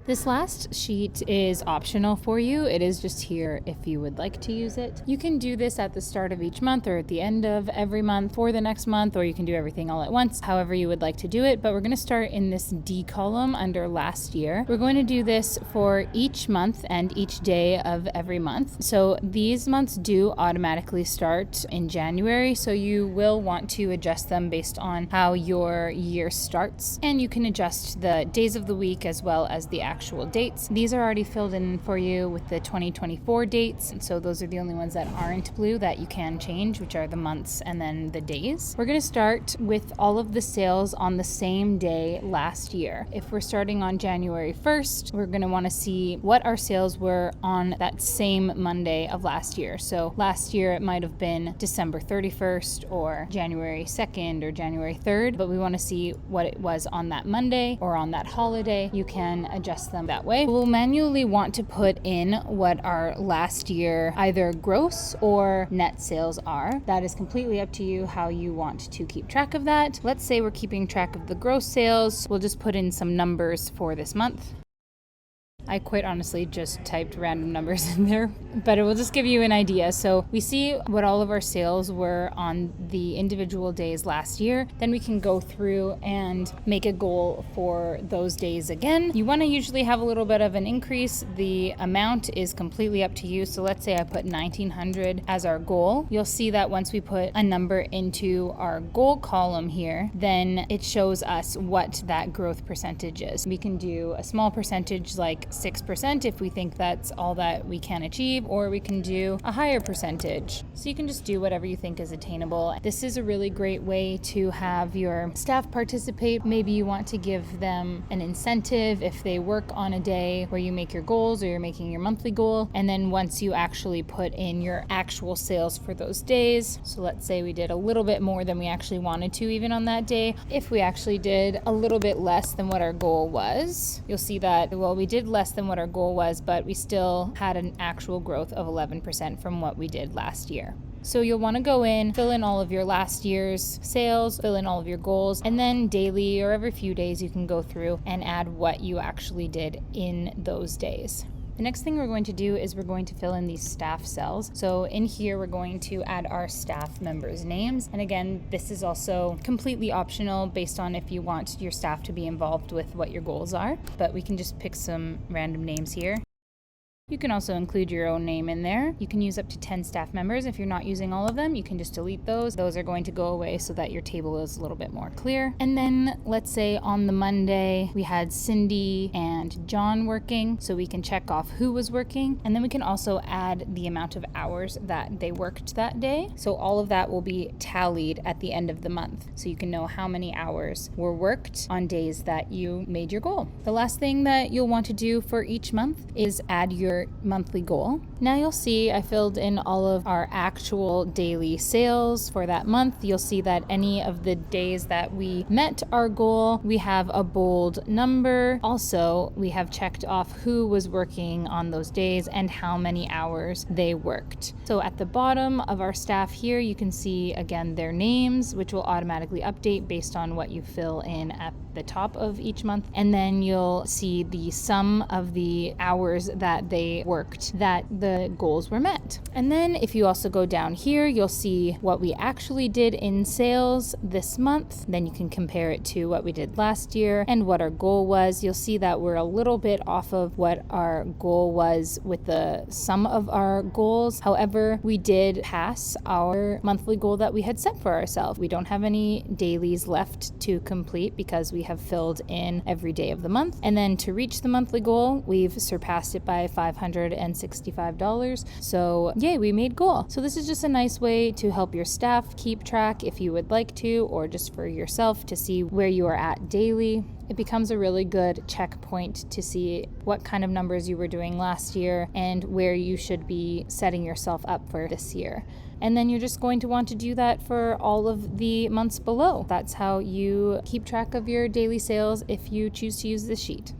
This last sheet is optional for you. It is just here if you would like to use it. You can do this at the start of each month or at the end of every month for the next month, or you can do everything all at once, however you would like to do it. But we're going to start in this D column under last year. We're going to do this for each month and each day of every month. So these months do automatically start in January, so you will want to adjust them based on how your year starts. And you can adjust the days of the week as well as the actual dates. These are already filled in for you with the 2024 dates, and so those are the only ones that aren't blue that you can change, which are the months and then the days. We're going to start with all of the sales on the same day last year. If we're starting on January 1st, we're going to want to see what our sales were on that same Monday of last year. So last year it might have been December 31st or January 2nd or January 3rd, but we want to see what it was on that Monday or on that holiday. You can adjust them that way. We'll manually want to put in what our last year either gross or net sales are. That is completely up to you how you want to keep track of that. Let's say we're keeping track of the gross sales. We'll just put in some numbers for this month. I quite honestly just typed random numbers in there, but it will just give you an idea. So we see what all of our sales were on the individual days last year. Then we can go through and make a goal for those days again. You want to usually have a little bit of an increase. The amount is completely up to you. So let's say I put 1900 as our goal. You'll see that once we put a number into our goal column here, then it shows us what that growth percentage is. We can do a small percentage like 6% if we think that's all that we can achieve, or we can do a higher percentage. So you can just do whatever you think is attainable. This is a really great way to have your staff participate. Maybe you want to give them an incentive if they work on a day where you make your goals or you're making your monthly goal. And then once you actually put in your actual sales for those days, so let's say we did a little bit more than we actually wanted to even on that day. If we actually did a little bit less than what our goal was, you'll see that, well, we did less than what our goal was, but we still had an actual growth of 11% from what we did last year. So you'll want to go in, fill in all of your last year's sales, fill in all of your goals, and then daily or every few days you can go through and add what you actually did in those days. The next thing we're going to do is we're going to fill in these staff cells. So in here, we're going to add our staff members' names. And again, this is also completely optional based on if you want your staff to be involved with what your goals are. But we can just pick some random names here. You can also include your own name in there. You can use up to 10 staff members. If you're not using all of them, you can just delete those. Those are going to go away so that your table is a little bit more clear. And then let's say on the Monday, we had Cindy and John working, so we can check off who was working. And then we can also add the amount of hours that they worked that day. So all of that will be tallied at the end of the month. So you can know how many hours were worked on days that you made your goal. The last thing that you'll want to do for each month is add your monthly goal. Now you'll see I filled in all of our actual daily sales for that month. You'll see that any of the days that we met our goal, we have a bold number. Also, we have checked off who was working on those days and how many hours they worked. So at the bottom of our staff here, you can see again their names, which will automatically update based on what you fill in at the top of each month. And then you'll see the sum of the hours that they worked that the goals were met. And then if you also go down here, you'll see what we actually did in sales this month. Then you can compare it to what we did last year and what our goal was. You'll see that we're a little bit off of what our goal was with the sum of our goals. However, we did pass our monthly goal that we had set for ourselves. We don't have any dailies left to complete because we have filled in every day of the month. And then to reach the monthly goal, we've surpassed it by $565. So yay, we made goal. So this is just a nice way to help your staff keep track if you would like to, or just for yourself to see where you are at daily. It becomes a really good checkpoint to see what kind of numbers you were doing last year and where you should be setting yourself up for this year. And then you're just going to want to do that for all of the months below. That's how you keep track of your daily sales if you choose to use this sheet.